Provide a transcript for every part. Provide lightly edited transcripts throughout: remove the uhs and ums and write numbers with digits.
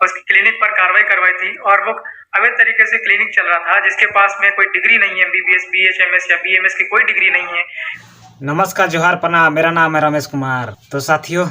उसकी क्लिनिक पर कार्रवाई करवाई थी और वो अवैध तरीके से क्लिनिक चल रहा था, जिसके पास में कोई डिग्री नहीं है, एमबीबीएस, बीएचएमएस या बीएमएस की कोई डिग्री नहीं है। नमस्कार, जोहार, प्रणाम। मेरा नाम है रमेश कुमार। तो साथियों,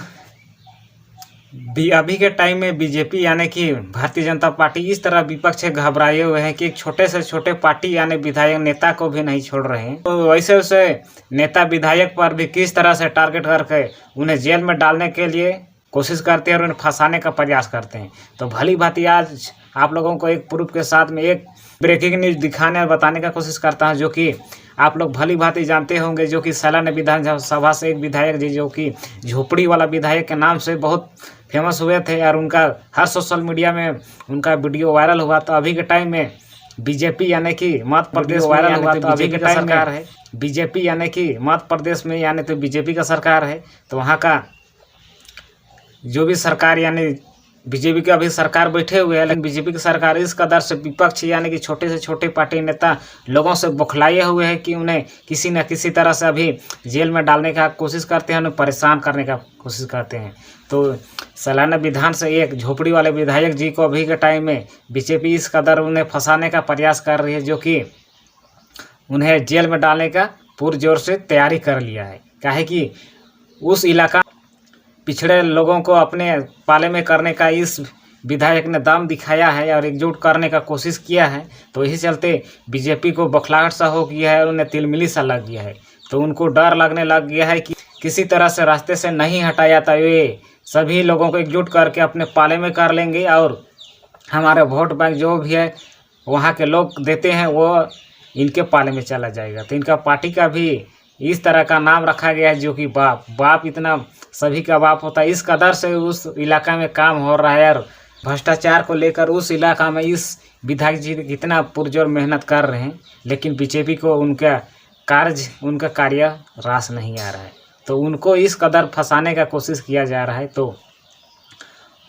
अभी के टाइम में बीजेपी यानी कि भारतीय जनता पार्टी इस तरह विपक्ष से घबराए हुए हैं कि एक छोटे से छोटे पार्टी यानी विधायक नेता को भी नहीं छोड़ रहे हैं। तो वैसे वैसे नेता विधायक पर भी किस तरह से टारगेट करके उन्हें जेल में डालने के लिए कोशिश करते हैं और उन्हें फंसाने का प्रयास करते हैं। तो भली भांति आज आप लोगों को एक प्रूफ के साथ में एक ब्रेकिंग न्यूज दिखाने और बताने का कोशिश करता हूं, जो कि आप लोग भली भांति जानते होंगे, जो कि सैलाना विधानसभा से एक विधायक जी जो कि झोपड़ी वाला विधायक के नाम से बहुत फेमस हुए थे और उनका हर सोशल मीडिया में उनका वीडियो वायरल हुआ। तो अभी के टाइम में बीजेपी यानी कि मध्य प्रदेश वायरल हुआ, तो अभी के टाइम सरकार है बीजेपी यानी कि मध्य प्रदेश में यानी तो बीजेपी का सरकार है। तो वहाँ का जो भी सरकार यानी बीजेपी के अभी सरकार बैठे हुए हैं, लेकिन बीजेपी की सरकार इस कदर से विपक्ष यानी कि छोटे से छोटे पार्टी नेता लोगों से बौखलाए हुए हैं कि उन्हें किसी न किसी तरह से अभी जेल में डालने का कोशिश करते हैं, उन्हें परेशान करने का कोशिश करते हैं। तो सैलाना विधान से एक झोपड़ी वाले विधायक जी को अभी के टाइम में बीजेपी इस कदर उन्हें फंसाने का प्रयास कर रही है, जो कि उन्हें जेल में डालने का पुरजोर से तैयारी कर लिया है। काहे कि उस इलाका पिछड़े लोगों को अपने पाले में करने का इस विधायक ने दम दिखाया है और एकजुट करने का कोशिश किया है। तो इसी चलते बीजेपी को बौखलाहट सा हो गया है और उन्हें तिलमिली सा लग गया है। तो उनको डर लगने लग गया है कि किसी तरह से रास्ते से नहीं हटाया था, ये सभी लोगों को एकजुट करके अपने पाले में कर लेंगे और हमारे वोट बैंक जो भी है वहाँ के लोग देते हैं वो इनके पाले में चला जाएगा। तो इनका पार्टी का भी इस तरह का नाम रखा गया है, जो कि बाप इतना सभी का बाप होता है। इस कदर से उस इलाका में काम हो रहा है और भ्रष्टाचार को लेकर उस इलाका में इस विधायक जी कितना पुरजोर मेहनत कर रहे हैं, लेकिन बीजेपी को उनका कार्य रास नहीं आ रहा है। तो उनको इस कदर फंसाने का कोशिश किया जा रहा है। तो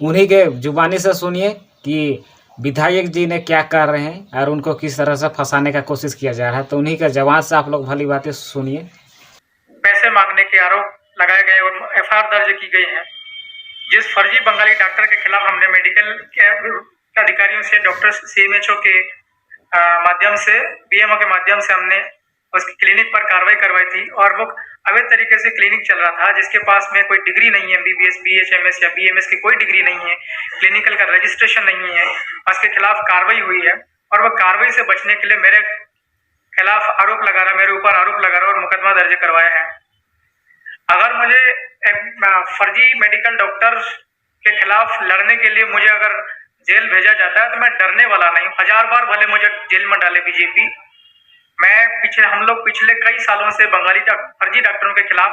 उन्हीं के जुबानी से सुनिए कि विधायक जी ने क्या कर रहे हैं और उनको किस तरह से फंसाने का कोशिश किया जा रहा है। तो उन्हीं के जवाब से आप लोग भली बातें सुनिए। पैसे मांगने के आरोप लगाए गए और एफआईआर दर्ज की गई है। जिस फर्जी बंगाली डॉक्टर के खिलाफ हमने मेडिकल के अधिकारियों से, डॉक्टर सीएमएचओ के माध्यम से, बीएमओ के माध्यम से हमने उसकी क्लिनिक पर कार्रवाई करवाई थी और वो अवैध तरीके से क्लिनिक चल रहा था, जिसके पास में कोई डिग्री नहीं है, एमबीबीएस, बीएचएमएस या बीएमएस की कोई डिग्री नहीं है, क्लिनिकल का रजिस्ट्रेशन नहीं है। उसके खिलाफ कार्रवाई हुई है और वह कार्रवाई से बचने के लिए मेरे खिलाफ आरोप लगा रहा, मेरे ऊपर आरोप लगा रहा और मुकदमा दर्ज करवाया है। अगर मुझे फर्जी मेडिकल डॉक्टर के खिलाफ लड़ने के लिए मुझे अगर जेल भेजा जाता है तो मैं डरने वाला नहीं। 1000 बार भले मुझे जेल में डाले बीजेपी, हम लोग पिछले कई सालों से बंगाली फर्जी डॉक्टरों के खिलाफ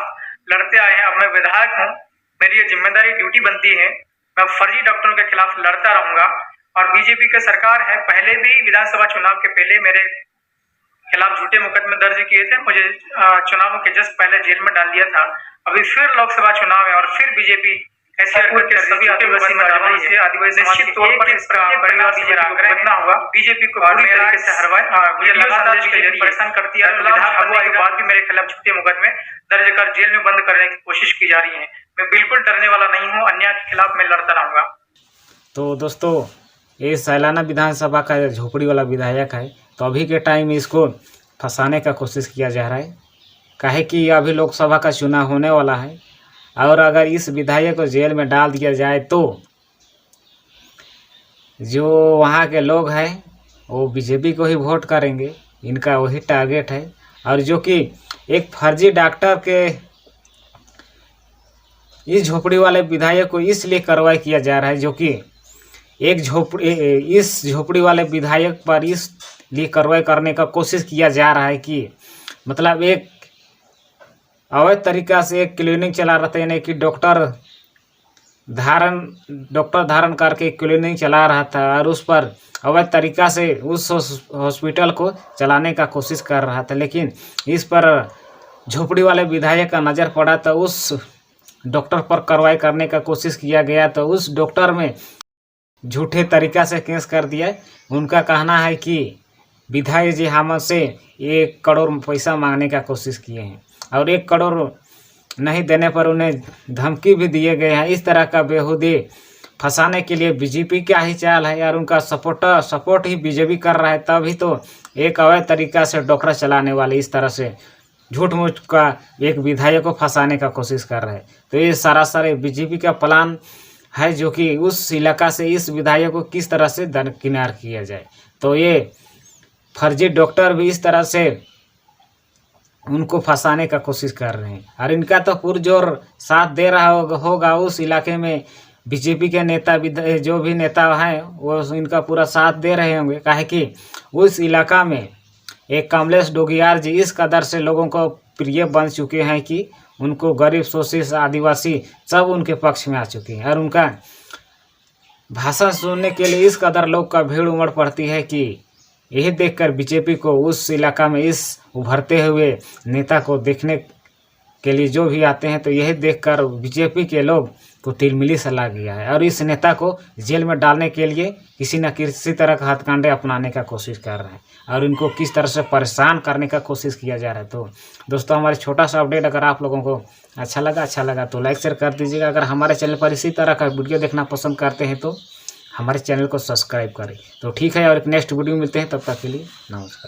लड़ते आए हैं। अब मैं विधायक हूँ, मेरी ये जिम्मेदारी ड्यूटी बनती है, मैं फर्जी डॉक्टरों के खिलाफ लड़ता रहूंगा। और बीजेपी की सरकार है, पहले भी विधानसभा चुनाव के पहले मेरे खिलाफ झूठे मुकदमे दर्ज किए थे, मुझे चुनावों के जस्ट पहले जेल में डाल दिया था। अभी फिर लोकसभा चुनाव है और फिर बीजेपी ऐसे सभी आदिवासी निश्चित तौर पर इस घटना हुआ। बीजेपी को पूरी तरीके से हरवाए, मुझे लगातार परेशान करती है। बाद भी मेरे खिलाफ झूठे मुकदमे दर्ज कर जेल में बंद करने की कोशिश की जा रही है। मैं बिल्कुल डरने वाला नहीं हूँ, अन्याय के खिलाफ मैं लड़ता रहूंगा। तो दोस्तों, ये सैलाना विधानसभा का झोपड़ी वाला विधायक है। तो अभी के टाइम में इसको फंसाने का कोशिश किया जा रहा है, काहे कि अभी लोकसभा का चुनाव होने वाला है और अगर इस विधायक को जेल में डाल दिया जाए तो जो वहाँ के लोग हैं वो बीजेपी को ही वोट करेंगे। इनका वही टारगेट है। और जो कि एक फर्जी डॉक्टर के इस झोपड़ी वाले विधायक को इसलिए कार्रवाई किया जा रहा है, जो कि इस झोपड़ी वाले विधायक पर इसलिए कार्रवाई करने का कोशिश किया जा रहा है कि मतलब एक अवैध तरीका से एक क्लिनिक चला रहा था, यानी कि डॉक्टर धारण करके क्लिनिक चला रहा था और उस पर अवैध तरीका से उस हॉस्पिटल को चलाने का कोशिश कर रहा था। लेकिन इस पर झोपड़ी वाले विधायक का नज़र पड़ा तो उस डॉक्टर पर कार्रवाई करने का कोशिश किया गया। तो उस डॉक्टर में झूठे तरीका से केस कर दिया। उनका कहना है कि विधायक जी हमसे 1 करोड़ पैसा मांगने का कोशिश किए हैं और 1 करोड़ नहीं देने पर उन्हें धमकी भी दिए गए हैं। इस तरह का बेहूदी फंसाने के लिए बीजेपी का ही चाल है और उनका सपोर्ट ही बीजेपी कर रहा है, तभी तो एक अवैध तरीका से डोकरा चलाने वाले इस तरह से झूठ मूठ का एक विधायक को फंसाने का कोशिश कर रहे हैं। तो ये सारे बीजेपी का प्लान है, जो कि उस इलाका से इस विधायक को किस तरह से दरकिनार किया जाए। तो ये फर्जी डॉक्टर भी इस तरह से उनको फंसाने का कोशिश कर रहे हैं और इनका तो पुरजोर साथ दे रहा होगा उस इलाके में बीजेपी के नेता जो भी नेता हैं वो इनका पूरा साथ दे रहे होंगे, काहे कि उस इलाका में एक कमलेश डोगियार जी इस कदर से लोगों को प्रिय बन चुके हैं कि उनको गरीब शोषित आदिवासी सब उनके पक्ष में आ चुके हैं और उनका भाषण सुनने के लिए इस कदर लोग का भीड़ उमड़ पड़ती है कि यही देखकर बीजेपी को उस इलाका में इस उभरते हुए नेता को देखने के लिए जो भी आते हैं, तो यही देखकर बीजेपी के लोग को तिलमिली सा लग गया है और इस नेता को जेल में डालने के लिए किसी न किसी तरह का हथकंडे अपनाने का कोशिश कर रहे हैं और इनको किस तरह से परेशान करने का कोशिश किया जा रहा है। तो दोस्तों, हमारे छोटा सा अपडेट अगर आप लोगों को अच्छा लगा तो लाइक शेयर कर दीजिएगा। अगर हमारे चैनल पर इसी तरह का वीडियो देखना पसंद करते हैं तो हमारे चैनल को सब्सक्राइब करें। तो ठीक है, और एक नेक्स्ट वीडियो मिलते हैं, तब तक के लिए नमस्कार।